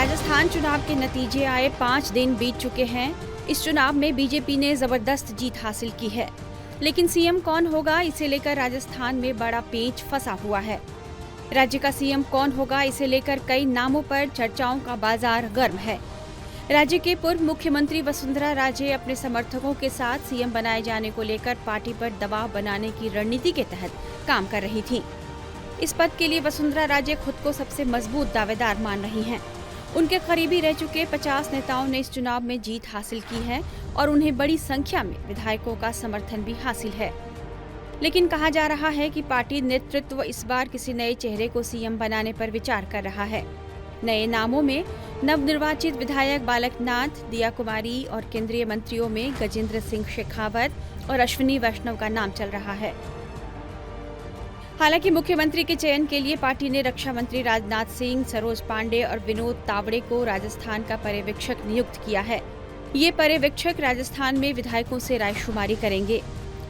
राजस्थान चुनाव के नतीजे आए 5 दिन बीत चुके हैं। इस चुनाव में बीजेपी ने जबरदस्त जीत हासिल की है, लेकिन सीएम कौन होगा इसे लेकर राजस्थान में बड़ा पेंच फंसा हुआ है। राज्य का सीएम कौन होगा इसे लेकर कई नामों पर चर्चाओं का बाजार गर्म है। राज्य के पूर्व मुख्यमंत्री वसुंधरा राजे अपने समर्थकों के साथ सीएम बनाए जाने को लेकर पार्टी पर दबाव बनाने की रणनीति के तहत काम कर रही थीं। इस पद के लिए वसुंधरा राजे खुद को सबसे मजबूत दावेदार मान रही हैं। उनके करीबी रह चुके 50 नेताओं ने इस चुनाव में जीत हासिल की है और उन्हें बड़ी संख्या में विधायकों का समर्थन भी हासिल है। लेकिन कहा जा रहा है कि पार्टी नेतृत्व इस बार किसी नए चेहरे को सीएम बनाने पर विचार कर रहा है। नए नामों में नवनिर्वाचित विधायक बालकनाथ, दिया कुमारी और केंद्रीय मंत्रियों में गजेंद्र सिंह शेखावत और अश्विनी वैष्णव का नाम चल रहा है। हालांकि मुख्यमंत्री के चयन के लिए पार्टी ने रक्षा मंत्री राजनाथ सिंह, सरोज पांडे और विनोद तावड़े को राजस्थान का पर्यवेक्षक नियुक्त किया है। ये पर्यवेक्षक राजस्थान में विधायकों से रायशुमारी करेंगे।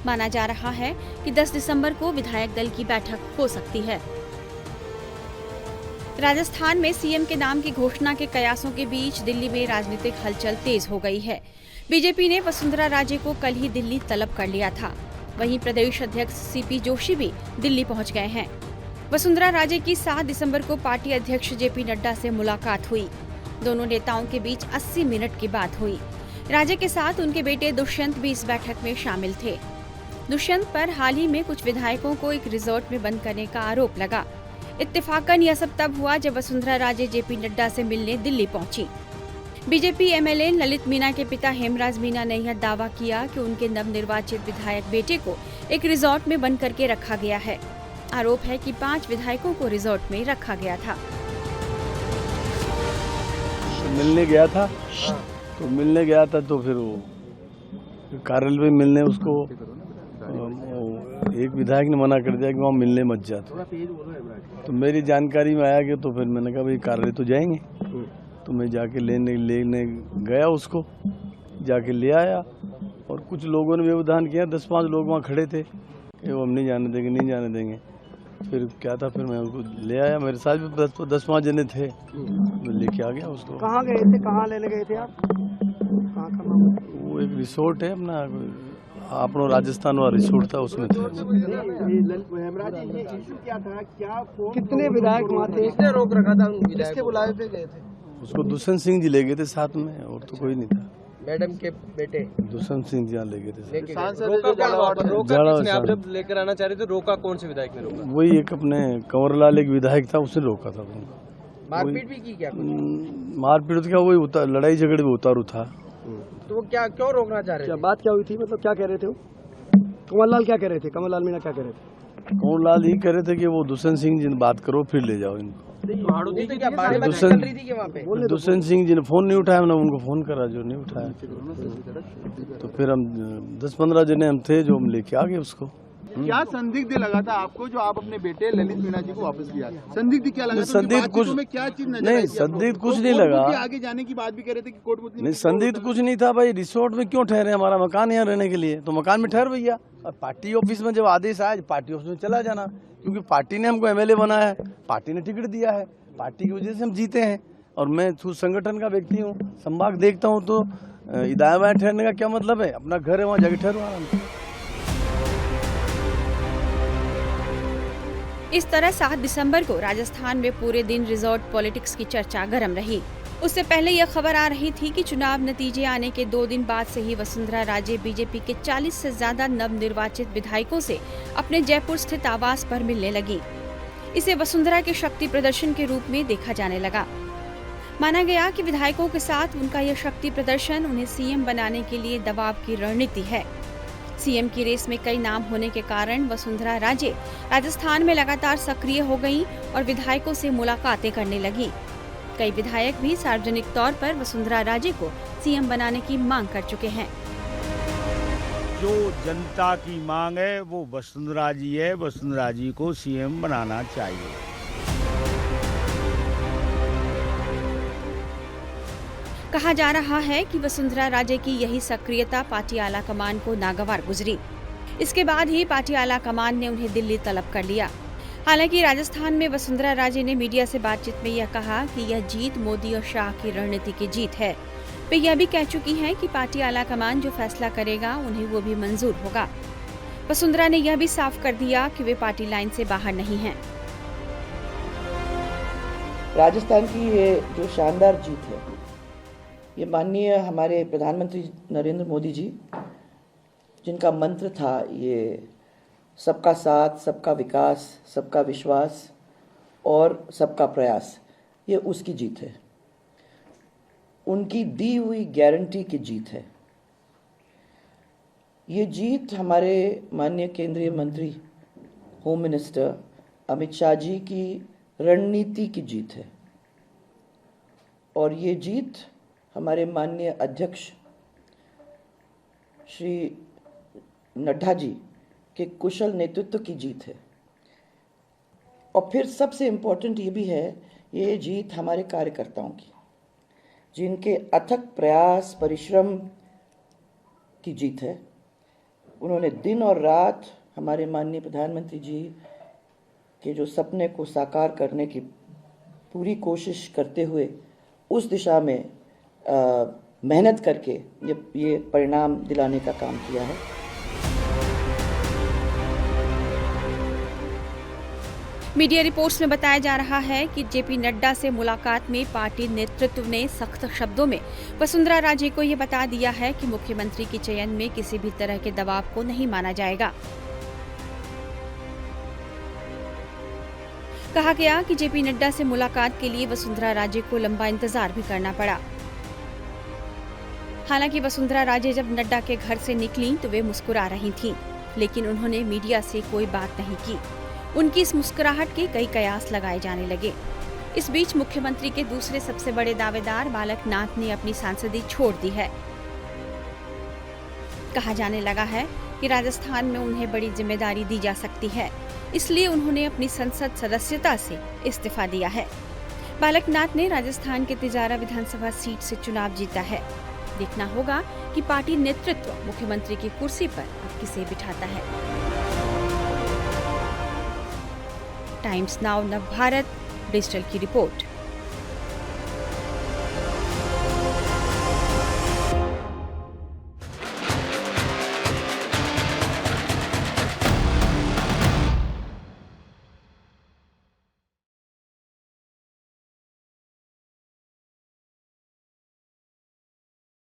माना जा रहा है कि 10 दिसंबर को विधायक दल की बैठक हो सकती है। राजस्थान में सीएम के नाम की घोषणा के कयासों के बीच दिल्ली में राजनीतिक हलचल तेज हो गई है। बीजेपी ने वसुंधरा राजे को कल ही दिल्ली तलब कर लिया था। वहीं प्रदेश अध्यक्ष सीपी जोशी भी दिल्ली पहुंच गए हैं। वसुंधरा राजे की 7 दिसंबर को पार्टी अध्यक्ष जेपी नड्डा से मुलाकात हुई। दोनों नेताओं के बीच 80 मिनट की बात हुई। राजे के साथ उनके बेटे दुष्यंत भी इस बैठक में शामिल थे। दुष्यंत पर हाल ही में कुछ विधायकों को एक रिजॉर्ट में बंद करने का आरोप लगा। इत्तेफाकन यह सब तब हुआ जब वसुंधरा राजे जेपी नड्डा से मिलने दिल्ली पहुंची। बीजेपी एमएलए ललित मीणा के पिता हेमराज मीणा ने यह दावा किया कि उनके नवनिर्वाचित विधायक बेटे को एक रिजॉर्ट में बंद करके रखा गया है। आरोप है कि 5 विधायकों को रिजॉर्ट में रखा गया था। मिलने गया था तो फिर वो कार्यालय में मिलने उसको एक विधायक ने मना कर दिया कि वहाँ मिलने मत जा। तो मेरी जानकारी में आया कि तो फिर मैंने कहा भाई कार्यालय तो जाएंगे। तो मैं जाके लेने गया, उसको जाके ले आया और कुछ लोगों ने व्यवधान किया। 10-5 लोग वहाँ खड़े थे कि वो हम नहीं जाने देंगे। फिर क्या था, फिर मैं उसको ले आया। मेरे साथ भी 10-5 जने थे, मैं लेके आ गया उसको। कहाँ गए थे, कहाँ लेने गए थे आप? कहाँ का नाम? वो एक रिसोर्ट है अपना राजस्थान वाला रिसोर्ट था, उसमें थे। कितने विधायक वहाँ थे? किसने रोक रखा था? किसके बुलाए पे गए थे? उसको दुष्यंत सिंह जी ले गए थे साथ में, और तो कोई नहीं था। मैडम के बेटे दुष्यंत सिंह जी ले गए थे। रोका आप जब लेकर आना चाह रहे थे, रोका कौन से विधायक ने रोका? वही एक अपने कंवरलाल एक विधायक था, उसने रोका था। मारपीट भी की क्या? मारपीट तो क्या, वही लड़ाई झगड़े में उतारू था। तो वो क्या क्यों रोकना चाह रहे थे? बात क्या हुई थी, मतलब क्या कह रहे थे? कंवरलाल क्या कह रहे थे? कंवरलाल मीणा क्या कह रहे थे? कंवरलाल ही कह रहे थे कि वो दुष्यंत सिंह जी ने बात करो फिर ले जाओ इनको। दुष्यंत सिंह जी ने फोन नहीं उठाया, मैंने उनको फोन करा, जो नहीं उठाया। तो फिर हम 10-15 जने हम थे जो हम लेके आ गए उसको। क्या संदिग्ध लगा था आपको जो आप अपने बेटे ललित मीणा जी को वापस लिया? संदिग्ध क्या लगा? संदिग्ध कुछ में क्या चीज नजर नहीं, संदिग्ध कुछ नहीं लगा। आगे जाने की बात भी कह रहे थे कि कोर्ट मुद्दे नहीं, संदिग्ध कुछ नहीं था भाई। रिसोर्ट में क्यों ठहरे? हमारा मकान यहाँ रहने के लिए, तो मकान में ठहर भैया। और पार्टी ऑफिस में जब आदेश आया, पार्टी ऑफिस में चला जाना, क्योंकि पार्टी ने हमको एमएलए बनाया है, पार्टी ने टिकट दिया है, पार्टी की वजह से हम जीते हैं। और मैं संगठन का व्यक्ति हूँ, संभाग देखता हूँ, तो दाएं बाएं ठहरने का क्या मतलब है? अपना घर है, वहाँ जाके ठहरो आराम से। इस तरह 7 दिसंबर को राजस्थान में पूरे दिन रिजॉर्ट पॉलिटिक्स की चर्चा गर्म रही। उससे पहले यह खबर आ रही थी कि चुनाव नतीजे आने के 2 दिन बाद से ही वसुंधरा राजे बीजेपी के 40 से ज्यादा नवनिर्वाचित विधायकों से अपने जयपुर स्थित आवास पर मिलने लगी। इसे वसुंधरा के शक्ति प्रदर्शन के रूप में देखा जाने लगा। माना गया कि विधायकों के साथ उनका यह शक्ति प्रदर्शन उन्हें सीएम बनाने के लिए दबाव की रणनीति है। सीएम की रेस में कई नाम होने के कारण वसुंधरा राजे राजस्थान में लगातार सक्रिय हो गईं और विधायकों से मुलाकातें करने लगी। कई विधायक भी सार्वजनिक तौर पर वसुंधरा राजे को सीएम बनाने की मांग कर चुके हैं। जो जनता की मांग है वो वसुंधरा जी है। वसुंधरा जी को सीएम बनाना चाहिए। कहा जा रहा है कि वसुंधरा राजे की यही सक्रियता पार्टी आला कमान को नागवार गुजरी। इसके बाद ही पार्टी आला कमान ने उन्हें दिल्ली तलब कर लिया। हालांकि राजस्थान में वसुंधरा राजे ने मीडिया से बातचीत में यह कहा कि यह जीत मोदी और शाह की रणनीति की जीत है। वे यह भी कह चुकी हैं कि पार्टी आलाकमान जो फैसला करेगा उन्हें वो भी मंजूर होगा। वसुंधरा ने यह भी साफ कर दिया कि वे पार्टी लाइन से बाहर नहीं हैं। राजस्थान की ये जो शानदार जीत है, ये माननीय हमारे प्रधानमंत्री नरेंद्र मोदी जी, जिनका मंत्र था ये सबका साथ, सबका विकास, सबका विश्वास और सबका प्रयास, ये उसकी जीत है। उनकी दी हुई गारंटी की जीत है। ये जीत हमारे माननीय केंद्रीय मंत्री होम मिनिस्टर अमित शाह जी की रणनीति की जीत है और ये जीत हमारे माननीय अध्यक्ष श्री नड्डा जी के कुशल नेतृत्व की जीत है। और फिर सबसे इम्पोर्टेंट ये भी है, ये जीत हमारे कार्यकर्ताओं की, जिनके अथक प्रयास परिश्रम की जीत है। उन्होंने दिन और रात हमारे माननीय प्रधानमंत्री जी के जो सपने को साकार करने की पूरी कोशिश करते हुए उस दिशा में मेहनत करके ये परिणाम दिलाने का काम किया है। मीडिया रिपोर्ट्स में बताया जा रहा है कि जेपी नड्डा से मुलाकात में पार्टी नेतृत्व ने सख्त शब्दों में वसुंधरा राजे को यह बता दिया है कि मुख्यमंत्री के चयन में किसी भी तरह के दबाव को नहीं माना जाएगा। कहा गया कि जेपी नड्डा से मुलाकात के लिए वसुंधरा राजे को लंबा इंतजार भी करना पड़ा। हालांकि वसुंधरा राजे जब नड्डा के घर से निकली तो वे मुस्कुरा रही थीं, लेकिन उन्होंने मीडिया से कोई बात नहीं की। उनकी इस मुस्कुराहट के कई कयास लगाए जाने लगे। इस बीच मुख्यमंत्री के दूसरे सबसे बड़े दावेदार बालक नाथ ने अपनी सांसदी छोड़ दी है। कहा जाने लगा है कि राजस्थान में उन्हें बड़ी जिम्मेदारी दी जा सकती है, इसलिए उन्होंने अपनी संसद सदस्यता से इस्तीफा दिया है। बालक नाथ ने राजस्थान के तिजारा विधानसभा सीट से चुनाव जीता है। देखना होगा कि पार्टी नेतृत्व मुख्यमंत्री की कुर्सी पर अब किसे बिठाता है। टाइम्स नाउ नव भारत डिजिटल की रिपोर्ट।